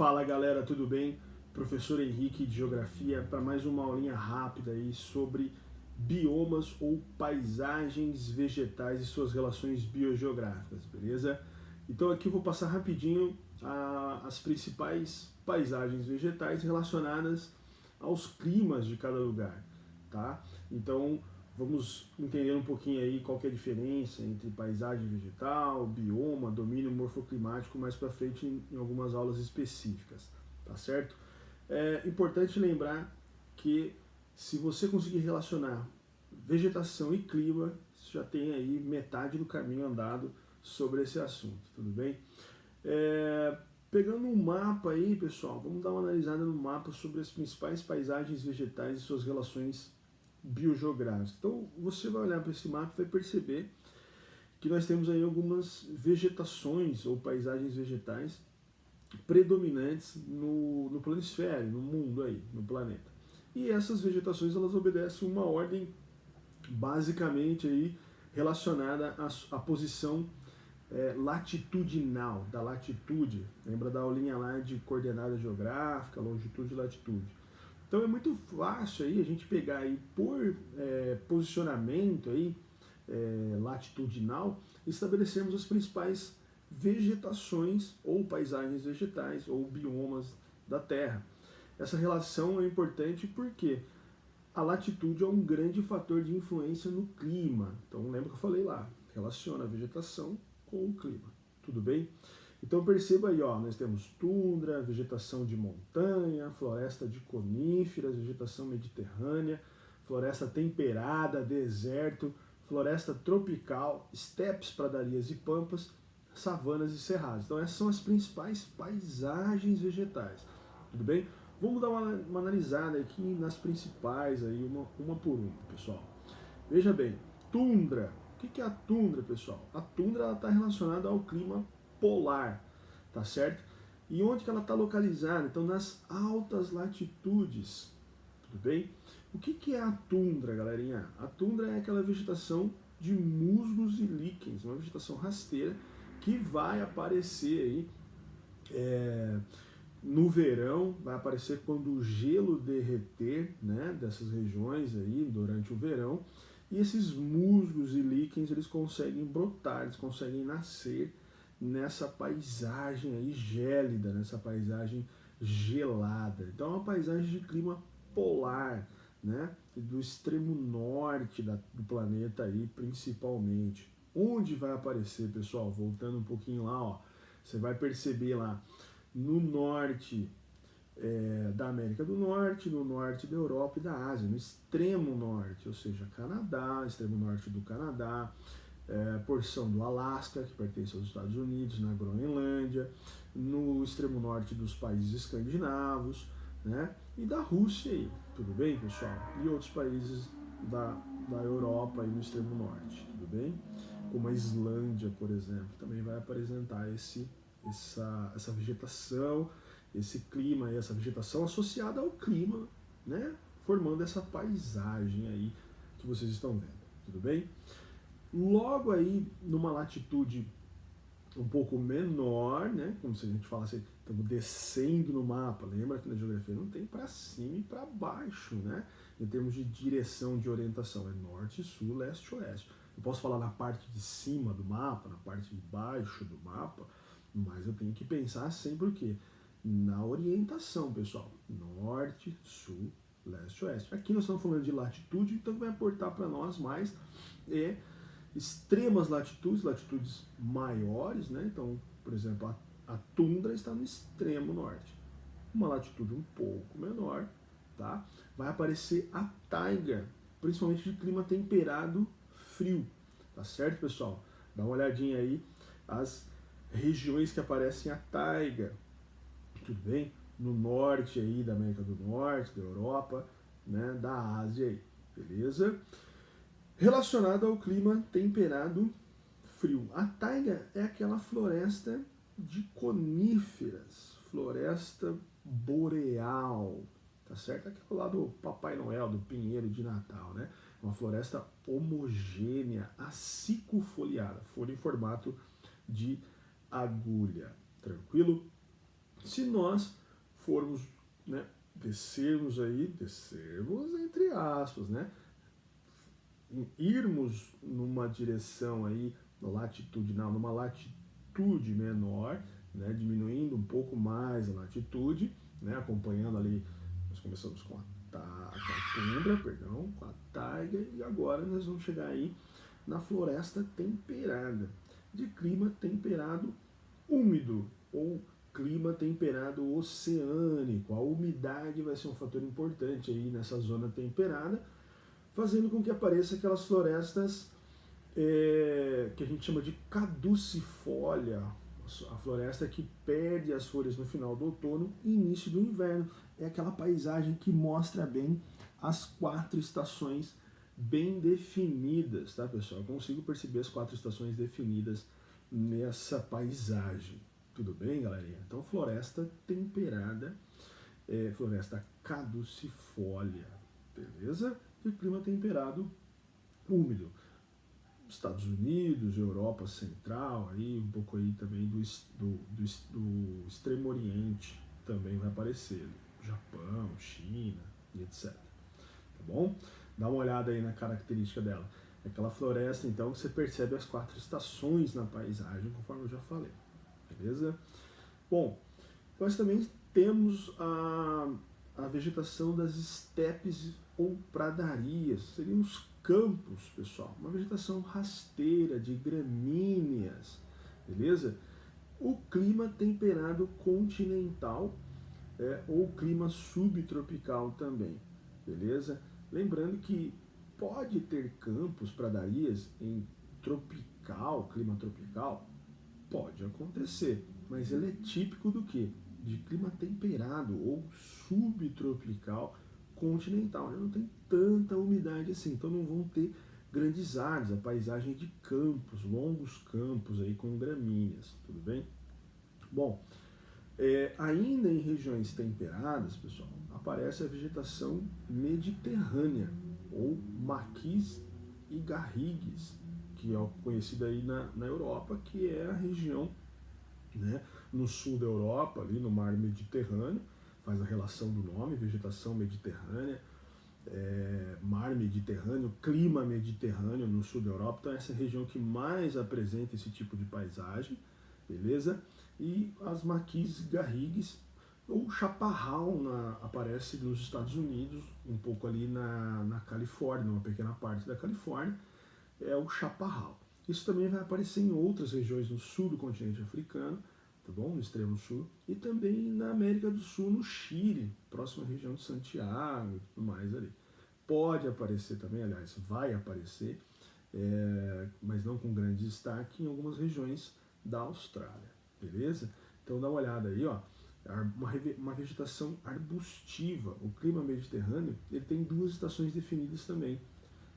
Fala galera, tudo bem? Professor Henrique de Geografia para mais uma aulinha rápida aí sobre biomas ou paisagens vegetais e suas relações biogeográficas, beleza? Então aqui eu vou passar rapidinho as principais paisagens vegetais relacionadas aos climas de cada lugar, tá? Então vamos entender um pouquinho aí qual que é a diferença entre paisagem vegetal, bioma, domínio morfoclimático mais para frente em algumas aulas específicas, tá certo? É importante lembrar que se você conseguir relacionar vegetação e clima, você já tem aí metade do caminho andado sobre esse assunto, tudo bem? Pegando um mapa aí, pessoal, vamos dar uma analisada no mapa sobre as principais paisagens vegetais e suas relações biogeográficas. Então, você vai olhar para esse mapa e vai perceber que nós temos aí algumas vegetações ou paisagens vegetais predominantes no planisfério, no mundo aí, no planeta. E essas vegetações, elas obedecem uma ordem basicamente aí relacionada à posição latitudinal, da latitude. Lembra da aulinha lá de coordenada geográfica, longitude e latitude. Então é muito fácil aí a gente pegar aí por posicionamento aí, latitudinal, estabelecermos as principais vegetações ou paisagens vegetais ou biomas da Terra. Essa relação é importante porque a latitude é um grande fator de influência no clima. Então lembra que eu falei lá, relaciona a vegetação com o clima, tudo bem? Então perceba aí, ó, nós temos tundra, vegetação de montanha, floresta de coníferas, vegetação mediterrânea, floresta temperada, deserto, floresta tropical, estepes, pradarias e pampas, savanas e cerrados. Então essas são as principais paisagens vegetais, tudo bem? Vamos dar uma analisada aqui nas principais, aí, uma por uma, pessoal. Veja bem, tundra. O que é a tundra, pessoal? A tundra está relacionada ao clima polar, tá certo? E onde que ela está localizada? Então, nas altas latitudes, tudo bem? O que é a tundra, galerinha? A tundra é aquela vegetação de musgos e líquens, uma vegetação rasteira que vai aparecer aí no verão, vai aparecer quando o gelo derreter, né, dessas regiões aí durante o verão, e esses musgos e líquens eles conseguem brotar, eles conseguem nascer nessa paisagem aí gélida, nessa paisagem gelada. Então é uma paisagem de clima polar, né, do extremo norte do planeta aí principalmente. Onde vai aparecer, pessoal? Voltando um pouquinho lá, ó, você vai perceber lá no norte da América do Norte, no norte da Europa e da Ásia, no extremo norte, ou seja, Canadá, extremo norte do Canadá, porção do Alasca, que pertence aos Estados Unidos, na Groenlândia, no extremo norte dos países escandinavos, né? E da Rússia aí, tudo bem, pessoal? E outros países da Europa e no extremo norte, tudo bem? Como a Islândia, por exemplo, também vai apresentar essa vegetação, esse clima, essa vegetação associada ao clima, né? Formando essa paisagem aí que vocês estão vendo, tudo bem? Logo aí, numa latitude um pouco menor, né? Como se a gente falasse, estamos descendo no mapa. Lembra que na geografia não tem para cima e para baixo, né? Em termos de direção de orientação, é norte, sul, leste, oeste. Eu posso falar na parte de cima do mapa, na parte de baixo do mapa, mas eu tenho que pensar sempre o quê? Na orientação, pessoal. Norte, sul, leste, oeste. Aqui nós estamos falando de latitude, então vai aportar para nós mais extremas latitudes, latitudes maiores, né? Então, por exemplo, a tundra está no extremo norte. Uma latitude um pouco menor, tá? Vai aparecer a taiga, principalmente de clima temperado frio, tá certo, pessoal? Dá uma olhadinha aí as regiões que aparecem a taiga, tudo bem? No norte aí da América do Norte, da Europa, né? Da Ásia aí, beleza? Relacionado ao clima temperado frio. A taiga é aquela floresta de coníferas, floresta boreal, tá certo? Aquela lá do Papai Noel, do Pinheiro de Natal, né? Uma floresta homogênea, acicofoliada, folha em formato de agulha, tranquilo? Se nós formos, né, descermos entre aspas, né, irmos numa direção aí latitudinal, numa latitude menor, né, diminuindo um pouco mais a latitude, né, acompanhando ali, nós começamos com a tundra, perdão, com a taiga, e agora nós vamos chegar aí na floresta temperada, de clima temperado úmido, ou clima temperado oceânico. A umidade vai ser um fator importante aí nessa zona temperada, fazendo com que apareça aquelas florestas que a gente chama de caducifólia, a floresta que perde as folhas no final do outono e início do inverno. É aquela paisagem que mostra bem as 4 estações bem definidas, tá, pessoal? Eu consigo perceber as 4 estações definidas nessa paisagem. Tudo bem, galerinha? Então, floresta temperada, floresta caducifólia, beleza? De clima temperado úmido. Estados Unidos, Europa Central, aí, um pouco aí também do Extremo Oriente também vai aparecer. Japão, China e etc. Tá bom? Dá uma olhada aí na característica dela. É aquela floresta, então, que você percebe as 4 estações na paisagem, conforme eu já falei. Beleza? Bom, nós também temos a vegetação das estepes ou pradarias, seriam os campos, pessoal, uma vegetação rasteira de gramíneas, beleza? O clima temperado continental ou clima subtropical também, beleza? Lembrando que pode ter campos, pradarias em tropical, clima tropical, pode acontecer, mas ele é típico do que? De clima temperado ou subtropical continental. Não tem tanta umidade assim, então não vão ter grandes áreas, a paisagem de campos, longos campos aí com gramíneas, tudo bem? Bom, ainda em regiões temperadas, pessoal, aparece a vegetação mediterrânea, ou maquis e garrigues, que é conhecida aí na Europa, que é a região, né, no sul da Europa, ali no mar Mediterrâneo, faz a relação do nome, vegetação mediterrânea, mar Mediterrâneo, clima mediterrâneo no sul da Europa, então essa é a região que mais apresenta esse tipo de paisagem, beleza? E as maquis garrigues, ou chaparral aparece nos Estados Unidos, um pouco ali na Califórnia, numa pequena parte da Califórnia, é o chaparral. Isso também vai aparecer em outras regiões no sul do continente africano, tá bom? No extremo sul, e também na América do Sul, no Chile, próxima região de Santiago e tudo mais ali. Pode aparecer também, aliás, vai aparecer, mas não com grande destaque, em algumas regiões da Austrália, beleza? Então dá uma olhada aí, ó, uma vegetação arbustiva. O clima mediterrâneo ele tem 2 estações definidas também,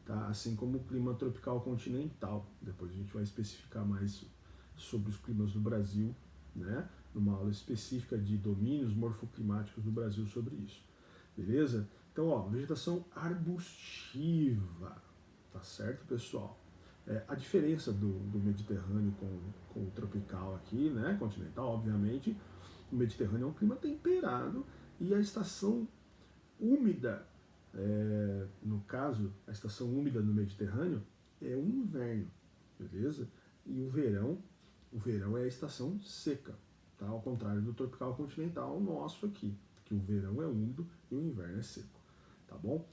tá? Assim como o clima tropical continental. Depois a gente vai especificar mais sobre os climas do Brasil, né? Numa aula específica de domínios morfoclimáticos do Brasil sobre isso, beleza? Então, ó, vegetação arbustiva, tá certo, pessoal? A diferença do Mediterrâneo com o tropical aqui, né, continental, obviamente, o Mediterrâneo é um clima temperado e a estação úmida, no caso, a estação úmida no Mediterrâneo é o inverno, beleza? E o verão é a estação seca, tá? Ao contrário do tropical continental nosso aqui, que o verão é úmido e o inverno é seco, tá bom?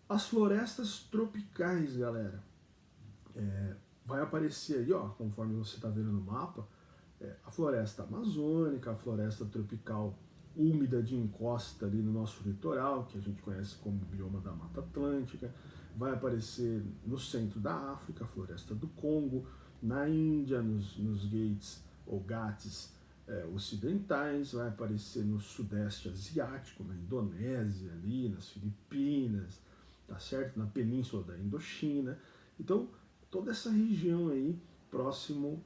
As florestas tropicais, galera, vai aparecer aí, ó, conforme você está vendo no mapa, a floresta amazônica, a floresta tropical úmida de encosta ali no nosso litoral, que a gente conhece como bioma da Mata Atlântica, vai aparecer no centro da África, a floresta do Congo, na Índia, nos Ghats ou Ghats ocidentais, vai aparecer no sudeste asiático, na Indonésia ali, nas Filipinas, tá certo? Na península da Indochina. Então, toda essa região aí próximo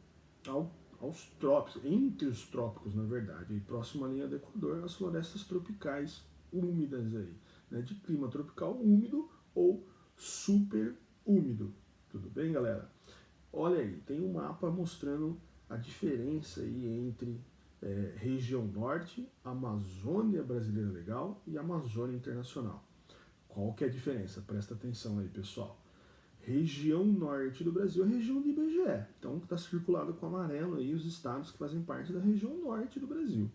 aos trópicos, entre os trópicos, na verdade, e próximo à linha do Equador, as florestas tropicais úmidas aí, né, de clima tropical úmido ou super úmido. Tudo bem, galera? Olha aí, tem um mapa mostrando a diferença aí entre região norte, Amazônia Brasileira Legal e Amazônia Internacional. Qual que é a diferença? Presta atenção aí, pessoal. Região norte do Brasil é a região do IBGE. Então está circulado com amarelo aí os estados que fazem parte da região norte do Brasil.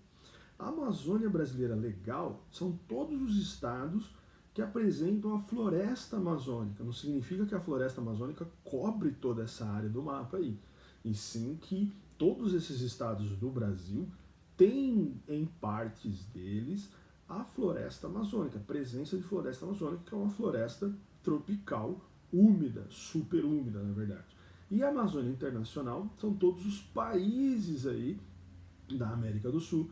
A Amazônia Brasileira Legal são todos os estados que apresentam a floresta amazônica. Não significa que a floresta amazônica cobre toda essa área do mapa aí, e sim que todos esses estados do Brasil têm em partes deles a floresta amazônica, a presença de floresta amazônica, que é uma floresta tropical úmida, super úmida, na verdade. E a Amazônia Internacional são todos os países aí da América do Sul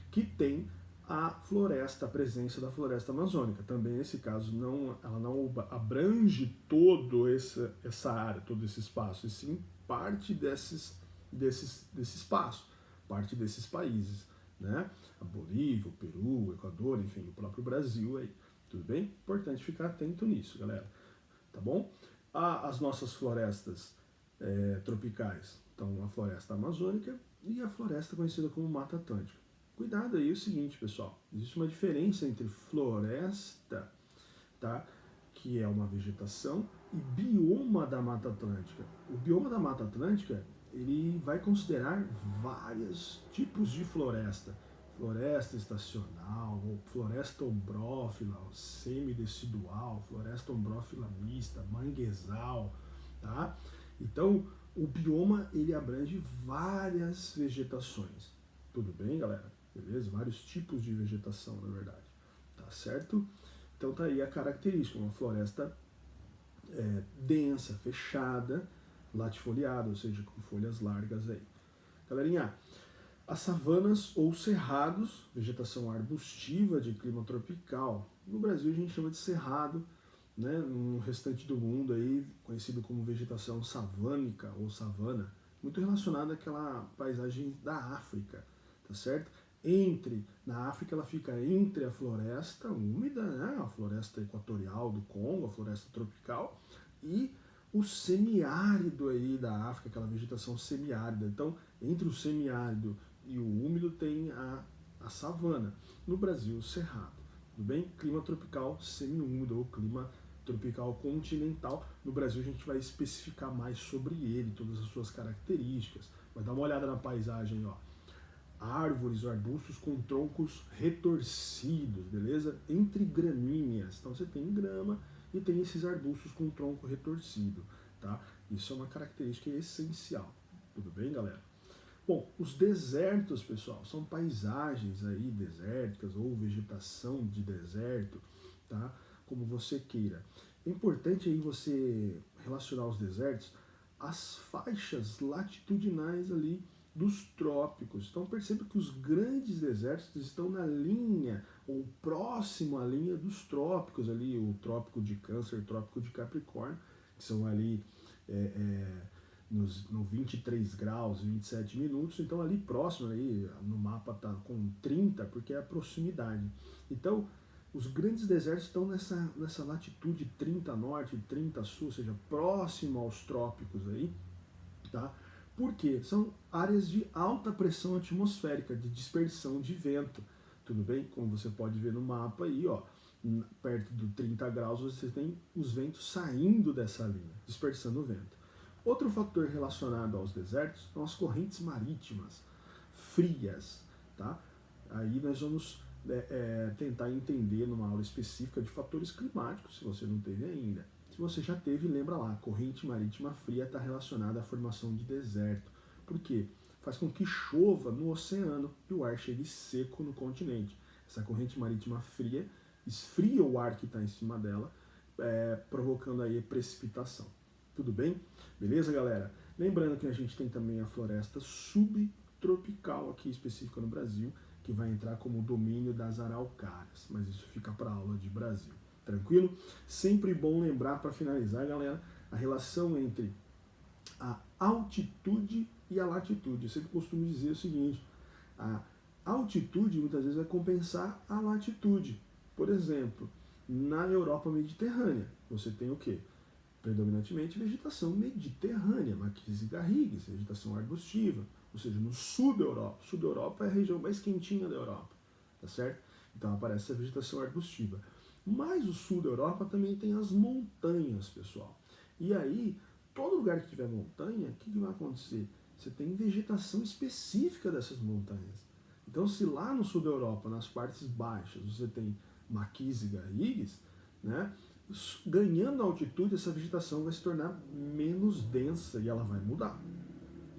que tem a floresta, a presença da floresta amazônica. Também nesse caso ela não abrange toda essa área, todo esse espaço, e sim parte desse espaço, parte desses países, né? A Bolívia, o Peru, o Equador, enfim, o próprio Brasil aí. Tudo bem? Importante ficar atento nisso, galera. Tá bom? As nossas florestas tropicais, então a floresta amazônica e a floresta conhecida como Mata Atlântica. Cuidado aí, é o seguinte, pessoal, existe uma diferença entre floresta, tá, que é uma vegetação, e bioma da Mata Atlântica. O bioma da Mata Atlântica, ele vai considerar vários tipos de floresta. Floresta estacional, floresta ombrófila, semidecidual, floresta ombrófila mista, manguezal, tá? Então, o bioma, ele abrange várias vegetações. Tudo bem, galera? Beleza? Vários tipos de vegetação, na verdade. Tá certo? Então tá aí a característica, uma floresta densa, fechada, latifoliada, ou seja, com folhas largas aí. Galerinha, as savanas ou cerrados, vegetação arbustiva de clima tropical. No Brasil a gente chama de cerrado, né? No restante do mundo aí, conhecido como vegetação savânica ou savana, muito relacionada àquela paisagem da África, tá certo? Na África ela fica entre a floresta úmida, né? A floresta equatorial do Congo, a floresta tropical, e o semiárido aí da África, aquela vegetação semiárida. Então, entre o semiárido e o úmido tem a savana. No Brasil, o cerrado. Tudo bem? Clima tropical semi-úmido ou clima tropical continental. No Brasil, a gente vai especificar mais sobre ele, todas as suas características. Vai dar uma olhada na paisagem, ó. Árvores ou arbustos com troncos retorcidos, beleza? Entre gramíneas. Então você tem grama e tem esses arbustos com tronco retorcido, tá? Isso é uma característica essencial. Tudo bem, galera? Bom, os desertos, pessoal, são paisagens aí desérticas ou vegetação de deserto, tá? Como você queira. É importante aí você relacionar os desertos às faixas latitudinais ali dos trópicos. Então perceba que os grandes desertos estão na linha ou próximo à linha dos trópicos ali, o trópico de Câncer, o trópico de Capricórnio, que são ali no 23 graus e 27 minutos, então ali próximo, aí, no mapa está com 30, porque é a proximidade. Então, os grandes desertos estão nessa latitude 30 norte e 30 sul, ou seja, próximo aos trópicos aí, tá? Porque são áreas de alta pressão atmosférica, de dispersão de vento, tudo bem? Como você pode ver no mapa aí, ó, perto do 30 graus você tem os ventos saindo dessa linha, dispersando o vento. Outro fator relacionado aos desertos são as correntes marítimas frias, tá? Aí nós vamos tentar entender numa aula específica de fatores climáticos, se você não teve ainda. Se você já teve, lembra lá, a corrente marítima fria está relacionada à formação de deserto. Por quê? Faz com que chova no oceano e o ar chegue seco no continente. Essa corrente marítima fria esfria o ar que está em cima dela, provocando aí precipitação. Tudo bem? Beleza, galera? Lembrando que a gente tem também a floresta subtropical aqui específica no Brasil, que vai entrar como domínio das araucárias, mas isso fica para a aula de Brasil. Tranquilo? Sempre bom lembrar, para finalizar, galera, a relação entre a altitude e a latitude. Eu sempre costumo dizer o seguinte, a altitude muitas vezes vai compensar a latitude. Por exemplo, na Europa Mediterrânea, você tem o quê? Predominantemente vegetação mediterrânea, maquis e garrigues, vegetação arbustiva. ou seja, no sul da Europa. O sul da Europa é a região mais quentinha da Europa, tá certo? Então aparece a vegetação arbustiva. Mas o sul da Europa também tem as montanhas, pessoal. E aí, todo lugar que tiver montanha, o que vai acontecer? Você tem vegetação específica dessas montanhas. Então, se lá no sul da Europa, nas partes baixas, você tem maquis e garrigues, né, ganhando altitude, essa vegetação vai se tornar menos densa e ela vai mudar.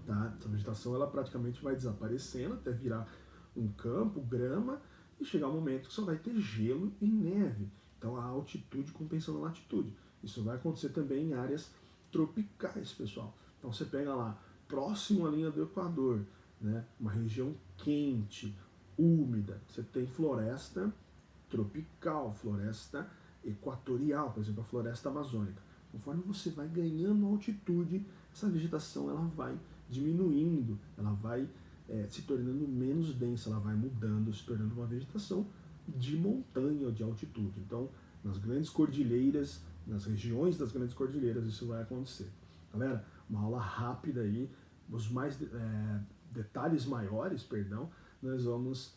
Tá? Essa vegetação ela praticamente vai desaparecendo até virar um campo, grama, e chegar um momento que só vai ter gelo e neve. Então a altitude compensando a latitude. Isso vai acontecer também em áreas tropicais, pessoal. Então você pega lá, próximo à linha do Equador, né, uma região quente, úmida, você tem floresta tropical, floresta equatorial, por exemplo, a floresta amazônica. Conforme você vai ganhando altitude, essa vegetação ela vai diminuindo, ela vai se tornando menos densa, ela vai mudando, se tornando uma vegetação de montanha ou de altitude. Então, nas grandes cordilheiras, nas regiões das grandes cordilheiras, isso vai acontecer. Galera, uma aula rápida aí, os detalhes maiores, perdão, nós vamos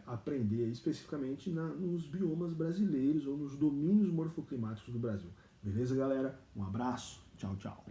aprender especificamente nos biomas brasileiros ou nos domínios morfoclimáticos do Brasil. Beleza, galera? Um abraço, tchau, tchau.